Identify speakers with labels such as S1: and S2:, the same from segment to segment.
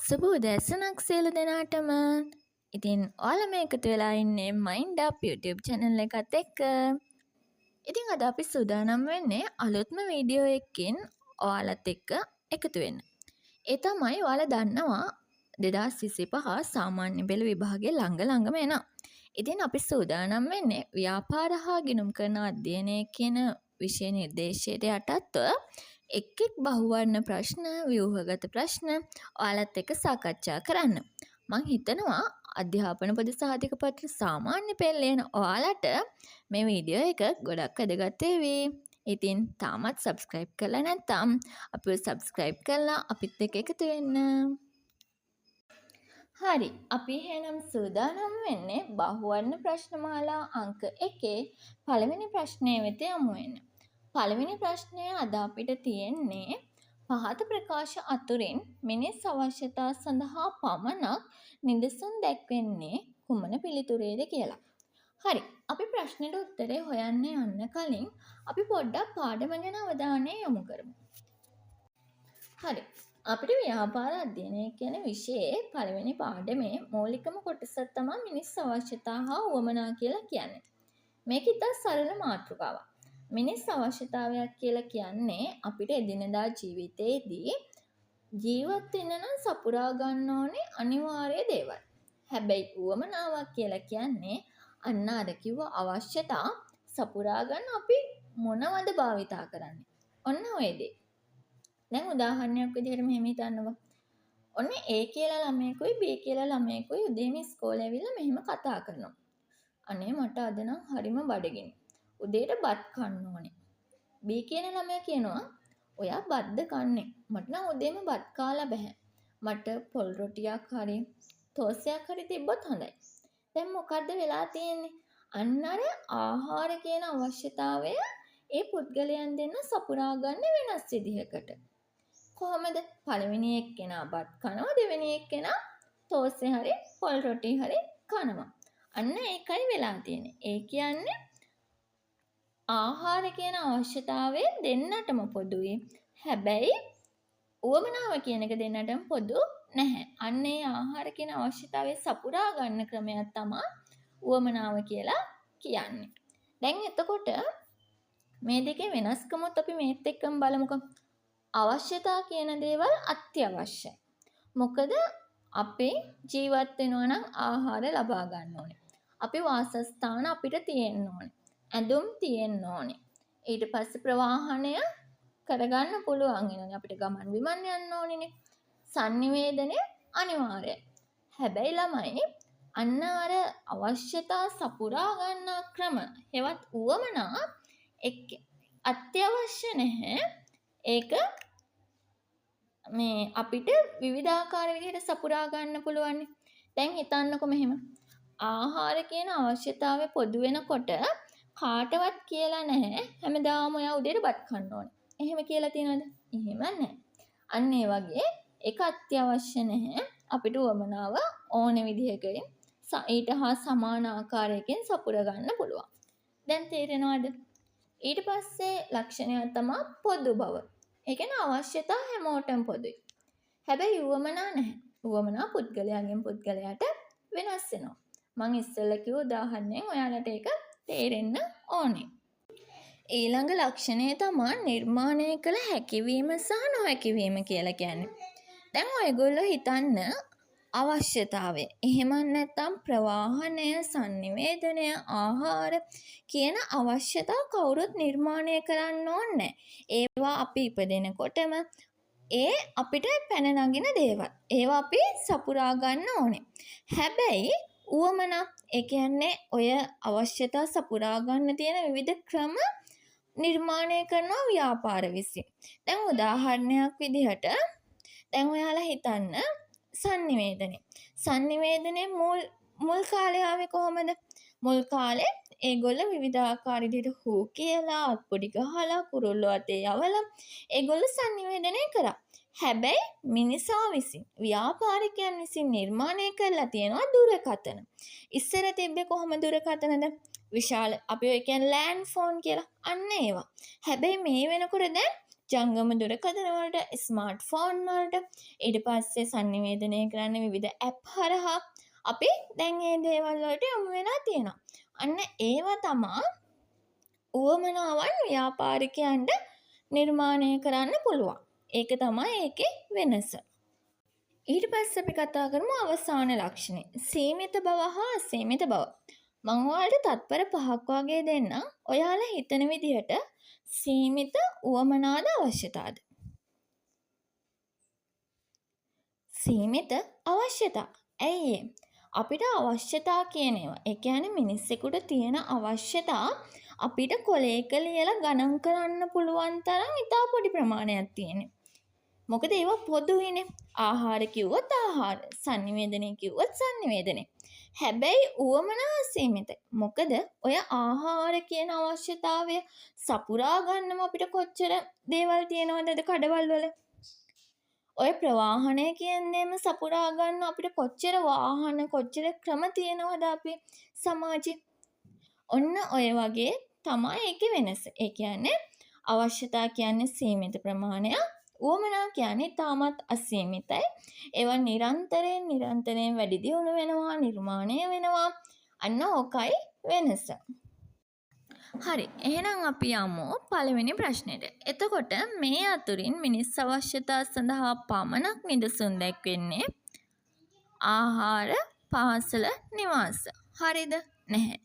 S1: සුබ උදෑසනක් සියලු දෙනාටම. ඉතින් ඔයාලා මේකට වෙලා ඉන්නේ Mind Up YouTube channel එකත් එක්ක. ඉතින් අද අපි සූදානම් වෙන්නේ අලුත්ම වීඩියෝ එකකින් ඔයාලත් එක්ක එකතු වෙන්න. ඒ තමයි ඔයාලා දන්නවා 2025 සාමාන්‍ය පෙළ විභාගය ළඟම එනවා. ඉතින් අපි සූදානම් වෙන්නේ ව්‍යාපාර හා ගිණුම් කරන අධ්‍යයනය කියන විෂය නිර්දේශයට යටත්ව එක් බහුවර්ණ ප්‍රශ්න, ව්‍යුහගත ප්‍රශ්න ඔයාලත් එක්ක සාකච්ඡා කරන්න. මං හිතනවා අධ්‍යාපන පොදු සහතික පත්‍ර සාමාන්‍ය පෙළ ලියන ඔයාලට මේ වීඩියෝ එක ගොඩක් වැදගත් වේවි. ඉතින් තාමත් subscribe කරලා නැත්නම් අපිව subscribe කරලා අපිත් එක්ක එකතු වෙන්න. හරි, අපි එහෙනම් සූදානම් වෙන්නේ බහුවර්ණ ප්‍රශ්නමාලා අංක 1 පළවෙනි ප්‍රශ්නය වෙත යමු වෙන්න. පළවෙනි ප්‍රශ්නය අද අපිට තියෙන්නේ පහත ප්‍රකාශ අතුරින් මිනිස් අවශ්‍යතා සඳහා පමණක් නිදසුන් දැක්වෙන්නේ කුමන පිළිතුරේද කියලා. හරි, අපි ප්‍රශ්නෙට උත්තරේ හොයන්න යන්න කලින් අපි පොඩ්ඩක් පාඩම ගැන අවධානය යොමු කරමු. හරි, අපිට ව්‍යාපාර අධ්‍යයනය කියන විෂයේ පළවෙනි පාඩමේ මූලිකම කොටස තමයි මිනිස් අවශ්‍යතා හා උවමනා කියලා කියන්නේ. මේක ඉතා සරල මාතෘකාවක්. මිනිස් අවශ්‍යතාවයක් කියලා කියන්නේ අපිට එදිනෙදා ජීවිතේදී ජීවත් වෙන්න නම් සපුරා ගන්න ඕනේ අනිවාර්ය දේවල්. හැබැයි උවමනාවක් කියලා කියන්නේ අන්න අර කිව්ව අවශ්‍යතා සපුරා ගන්න අපි මොනවද භාවිතා කරන්නේ? ඔන්න ඔය දේ. දැන් උදාහරණයක් විදිහට මෙහෙම හිතන්නකෝ. ඔන්න A කියලා ළමයෙකුයි B කියලා ළමයෙකුයි උදේම ඉස්කෝලේ ඇවිල්ලා මෙහෙම කතා කරනවා. අනේ මට අද නම් හරිම බඩගිනි. උදේට බත් කන්න ඕනේ. B කියන ළමයා කියනවා ඔයා බත්ද කන්නේ? මට නම් උදේම බත් කාලා බෑ. මට පොල් රොටියක් හරි තෝසයක් හරි තිබ්බොත් හොඳයි. දැන් මොකද්ද වෙලා තියෙන්නේ? අන්න අර ආහාර කියන අවශ්‍යතාවය ඒ පුද්ගලයන් දෙන්න සපුරා ගන්න වෙනස් විදිහකට. කොහොමද? පළවෙනි එක්කෙනා බත් කනවා, දෙවෙනි එක්කෙනා තෝසේ හරි පොල් රොටි හරි කනවා. අන්න ඒකයි වෙලා තියෙන්නේ. ඒ කියන්නේ ආහාර කියන අවශ්‍යතාවය දෙන්නටම පොදුයි. හැබැයි උවමනාව කියන එක දෙන්නටම පොදු නැහැ. අන්න ඒ ආහාර කියන අවශ්‍යතාවය සපුරා ගන්න ක්‍රමයක් තමයි උවමනාව කියලා කියන්නේ. දැන් එතකොට මේ දෙකේ වෙනස්කමත් අපි මේත් එක්කම බලමුකෝ. අවශ්‍යතා කියන දේවල් අත්‍යවශ්‍යයි. මොකද අපි ජීවත් වෙනවා නම් ආහාර ලබා ගන්න ඕනේ. අපි වාසස්ථාන අපිට තියෙන්න ඕනේ. ඇඳුම් තියෙන්න ඕනේ. ඊට පස්සේ ප්‍රවාහනය කරගන්න පුළුවන් වෙනවා. අපිට ගමන් විමන් යන්න ඕනේනේ. sannivedana අනිවාර්යයි. හැබැයි ළමයි අන්න අර අවශ්‍යතා සපුරා ගන්න ක්‍රම හෙවත් උවමනා එක්ක අත්‍යවශ්‍ය නැහැ. ඒක මේ අපිට විවිධාකාර විදිහට සපුරා ගන්න පුළුවන්. දැන් හිතන්නකො මෙහෙම. ආහාර කියන අවශ්‍යතාවය පොදු වෙනකොට කාටවත් කියලා නැහැ හැමදාම ඔයා උදේට බත් කන්න ඕනේ. එහෙම කියලා තියනවද? එහෙම නැහැ. අන්න ඒ වගේ ඒක අත්‍යවශ්‍ය නැහැ. අපිට වමනාව ඕන විදිහකින් ඊට හා සමාන ආකාරයකින් සපුර ගන්න පුළුවන්. දැන් තේරෙනවද? ඊට පස්සේ ලක්ෂණය තමයි පොදු බව. ඒ කියන්නේ අවශ්‍යතා හැමෝටම පොදුයි. හැබැයි උවමනා නැහැ. උවමනා පුද්ගලයාගෙන් පුද්ගලයාට වෙනස් වෙනවා. මම ඉස්සෙල්ලා කිව්ව උදාහරණයෙන් ඔයාලට ඒක තේරෙන්න ඕනේ. ඊළඟ ලක්ෂණය තමයි නිර්මාණය කළ හැකියවීම සහ නොහැකියවීම කියලා කියන්නේ. දැන් ඔයගොල්ලෝ හිතන්න අවශ්‍යතාවය. එහෙම නැත්නම් ප්‍රවාහනය, sannivedana, ආහාර කියන අවශ්‍යතා කවුරුත් නිර්මාණය කරන්න ඕනේ. ඒවා අපි ඉපදෙනකොටම ඒ අපිට පැන නගින දේවල්. ඒවා අපි සපුරා ගන්න ඕනේ. හැබැයි උවමනා ඒ කියන්නේ ඔය අවශ්‍යතා සපුරා ගන්න තියෙන විවිධ ක්‍රම නිර්මාණය කරන ව්‍යාපාර විසින්. දැන් උදාහරණයක් විදිහට දැන් ඔයාලා හිතන්න sannivedana මුල් කාලේ ආවේ කොහමද? මුල් කාලේ ඒගොල්ලෝ විවිධාකාර විදිහට හූ කියලා අත්පොඩි ගහලා කුරුල්ලෝ අතේ යවලා ඒගොල්ලෝ sannivedana කරා. හැබැයි මිනිසා විසින් ව්‍යාපාරිකයන් විසින් නිර්මාණය කරලා තියෙනවා දුරකථන. ඉස්සර තිබ්බේ කොහොම දුරකථනද? විශාල අපි ඔය කියන්නේ ලෑන්ඩ් ෆෝන් කියලා. අන්න ඒවා. හැබැයි මේ වෙනකොට දැන් ජංගම දුරකථන වලට, ස්මාර්ට්ෆෝන් වලට, ඊට පස්සේ sannivedanaya කරන්න විවිධ ඇප් හරහා අපි දැන් මේ දේවල් වලට යොමු වෙලා තියෙනවා. අන්න ඒවා තමා උවමනාවන් ව්‍යාපාරිකයන්ට නිර්මාණය කරන්න පුළුවන්. ඒක තමයි ඒකේ වෙනස. ඊට පස්සේ අපි කතා කරමු අවසාන ලක්ෂණය. සීමිත බව හා අසීමිත බව. මම ඔයාලට තත්පර 5ක් වගේ දෙන්නම්. ඔයාලා හිතන විදිහට සීමිත උවමනාද අවශ්‍යතාවද? සීමිත අවශ්‍යතා. ඇයි අපිට අවශ්‍යතා කියන ඒවා. ඒ කියන්නේ මිනිස්සෙකුට තියෙන අවශ්‍යතා අපිට කොලයක ලියලා ගණන් කරන්න පුළුවන් තරම් ඉතා පොඩි ප්‍රමාණයක් තියෙනවා. මොකද ඒවා පොදුයිනේ. ආහාර කිව්වොත් ආහාර, sannivedanaya කිව්වොත් sannivedanaya. හැබැයි උවමනා සීමිතයි. මොකද ඔය ආහාර කියන අවශ්‍යතාවය සපුරා ගන්නම අපිට කොච්චර දේවල් තියෙනවද කඩවල් වල? ඔය ප්‍රවාහනය කියන්නේම සපුරා ගන්න අපිට කොච්චර වාහන කොච්චර ක්‍රම තියෙනවද අපේ සමාජේ? ඔන්න ඔය වගේ තමයි ඒකේ වෙනස. ඒ කියන්නේ අවශ්‍යතා කියන්නේ සීමිත ප්‍රමාණයක්. උවමනා කියන්නේ තාමත් අසීමිතයි. ඒවා නිරන්තරයෙන් වැඩි දියුණු වෙනවා, නිර්මාණය වෙනවා. අන්න ඕකයි වෙනස. හරි. එහෙනම් අපි යමු පළවෙනි ප්‍රශ්නෙට. එතකොට මේ අතුරින් මිනිස් අවශ්‍යතා සඳහා පමණක් නිදසුන් දැක්වෙන්නේ ආහාර, පාසල, නිවාස. හරිද? නැහැ.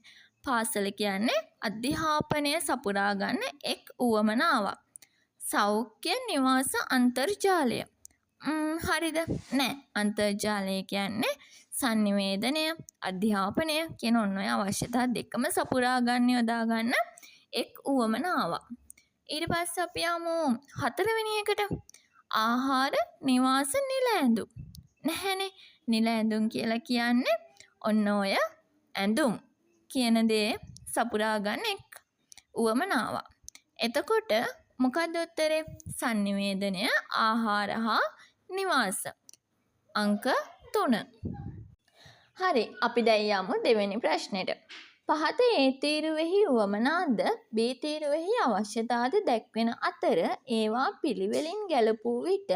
S1: පාසල කියන්නේ අධ්‍යාපනය සපුරා ගන්න එක් උවමනාවක්. සෞඛ්‍ය, නිවාස, අන්තර්ජාලය. හරිද? නෑ. අන්තර්ජාලය කියන්නේ sannivedanaya, අධ්‍යාපනය කියන ඔන්න ඔය අවශ්‍යතා දෙකම සපුරා ගන්න යොදා ගන්න එක් උවමනාවක්. ඊට පස්සේ අපි යමු හතරවෙනි එකට. ආහාර, නිවාස, නිල ඇඳුම්. නැහැනේ. නිල ඇඳුම් කියලා කියන්නේ ඔන්න ඔය ඇඳුම් කියන දේ සපුරා ගන්න එක් උවමනාවක්. එතකොට මොකක්ද උත්තරේ? sannivedanaya, ආහාර හා නිවාස. අංක 3. හරි. අපි දැන් යමු දෙවෙනි ප්‍රශ්නෙට. පහත ඒ තීරුවෙහි උවමනාද බී තීරුවෙහි අවශ්‍යතාවද දැක්වෙන අතර ඒවා පිළිවෙලින් ගැලපූ විට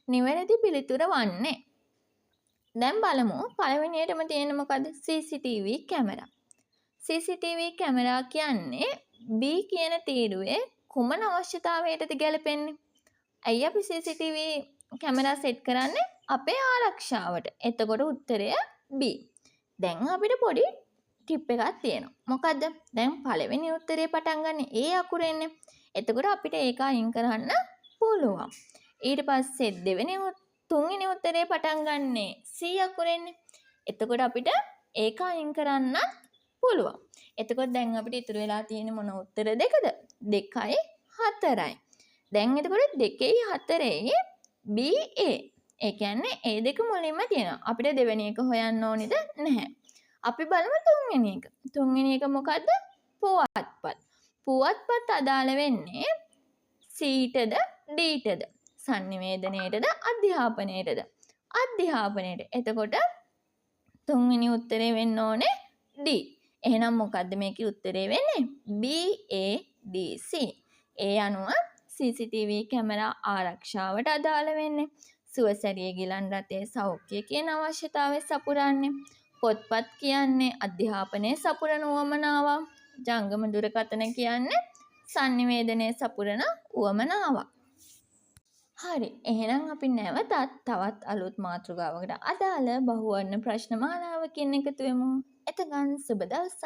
S1: නිවැරදි පිළිතුර වන්නේ. දැන් බලමු පළවෙනියටම තියෙන මොකද්ද? CCTV camera. CCTV කැමරා කියන්නේ B කියන තීරුවේ කුමන අවශ්‍යතාවයටද ගැලපෙන්නේ? ඇයි අපි CCTV කැමරා සෙට් කරන්නේ? අපේ ආරක්ෂාවට. එතකොට උත්තරය B. දැන් අපිට පොඩි ටිප් එකක් තියෙනවා. මොකද්ද? දැන් පළවෙනි උත්තරේ පටන් ගන්න A අකුරෙන්නේ. එතකොට අපිට ඒක අයින් කරන්න පුළුවන්. ඊට පස්සේ තුන්වෙනි උත්තරේ පටන් ගන්නේ C අකුරෙන්නේ. එතකොට අපිට ඒක අයින් කරන්න පුළුවන්. එතකොට දැන් අපිට ඉතුරු වෙලා තියෙන්නේ මොන උත්තර දෙකද? 2යි 4යි. දැන් එතකොට 2යි 4යි BA. ඒ කියන්නේ ඒ දෙක මුලින්ම තියෙනවා. අපිට දෙවෙනි එක හොයන්න ඕනේද? නැහැ. අපි බලමු තුන්වෙනි එක. තුන්වෙනි එක මොකද්ද? පුවත්පත්. පුවත්පත් අදාළ වෙන්නේ C-ටද D-ටද? sannivedanayටද අධ්‍යාපනයටද? අධ්‍යාපනයට. එතකොට තුන්වෙනි උත්තරේ වෙන්න ඕනේ D. එහෙනම් මොකද්ද මේකේ උත්තරේ වෙන්නේ? BADC. ඒ අනුව CCTV කැමරා ආරක්ෂාවට අදාළ වෙන්නේ. සුවසැරිය ගිලන් රටේ සෞඛ්‍ය කියන අවශ්‍යතාවය සපුරන්නේ. පොත්පත් කියන්නේ අධ්‍යාපනයේ සපුරන උවමනාවක්. ජංගම දුරකථන කියන්නේ sannivedanaya සපුරන උවමනාවක්. හරි. එහෙනම් අපි නැවතත් තවත් අලුත් මාතෘකාවකට අදාළ බහුවර්ණ ප්‍රශ්න මාලාවකින් එකතු වෙමු. එතකන් සුබ දවසක්.